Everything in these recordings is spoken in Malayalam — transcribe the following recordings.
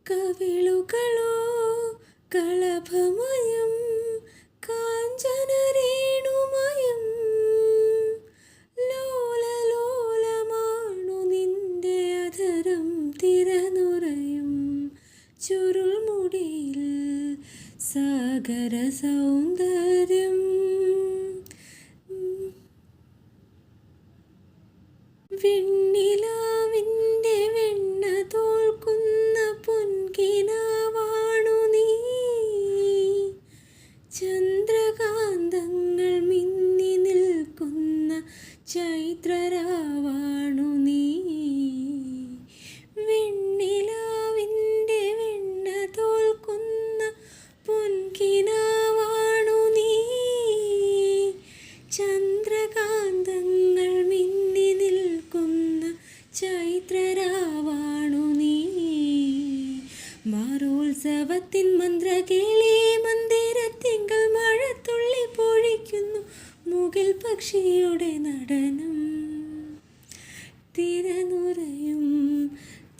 കവിളുകളോ കളഭമയം കാഞ്ചനരേണുമയം ലോലലോലമാണു നിന്റെ അധരം തിരനുറയും ചുരുൾമുടിയിൽ സാഗര സൗന്ദര്യം വെണ്ണിലാവിൻ്റെ വെണ്ണ തോൽക്കുന്ന പൊൻകിനാവാണു നീ ചന്ദ്രകാന്തങ്ങൾ മിന്നി നിൽക്കുന്ന ചൈത്രരാവാണു നീ വെണ്ണിലാവിൻ്റെ വെണ്ണ തോൽക്കുന്ന പൊൻകിനാവാണു നീ ചന്ദ്രകാന്തങ്ങൾ മിന്നി നിൽക്കുന്ന ചൈത്രരാവാണു നീ മാരോത്സവത്തിൻ മന്ത്രകേളി മന്ദിരത്തിങ്കൽ മഴത്തുള്ളി പൊഴിക്കുന്നു മുകിൽ പക്ഷിയുടെ നടനം തിരനുറയും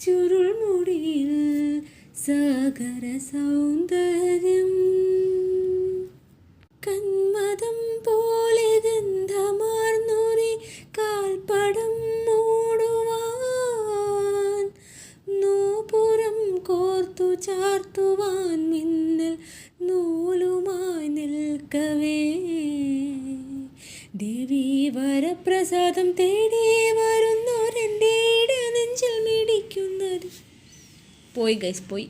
ചുരുൾമുടിയിൽ സാഗര സൗന്ദര്യം കന്മദം പോലെ ഗന്ധമാർന്നൊരി കാൽപ്പടം മൂടുവാൻ നൂപുരം കോർത്തു ചാർത്തുവാൻ മിന്നൽ നൂലുമായി നിൽക്കവേ ദേവി വരപ്രസാദം തേടി വരുന്നോരെൻ്റെ നെഞ്ചിൽ മിടിക്കുന്നത് പോയി ഗൈസ് പോയി.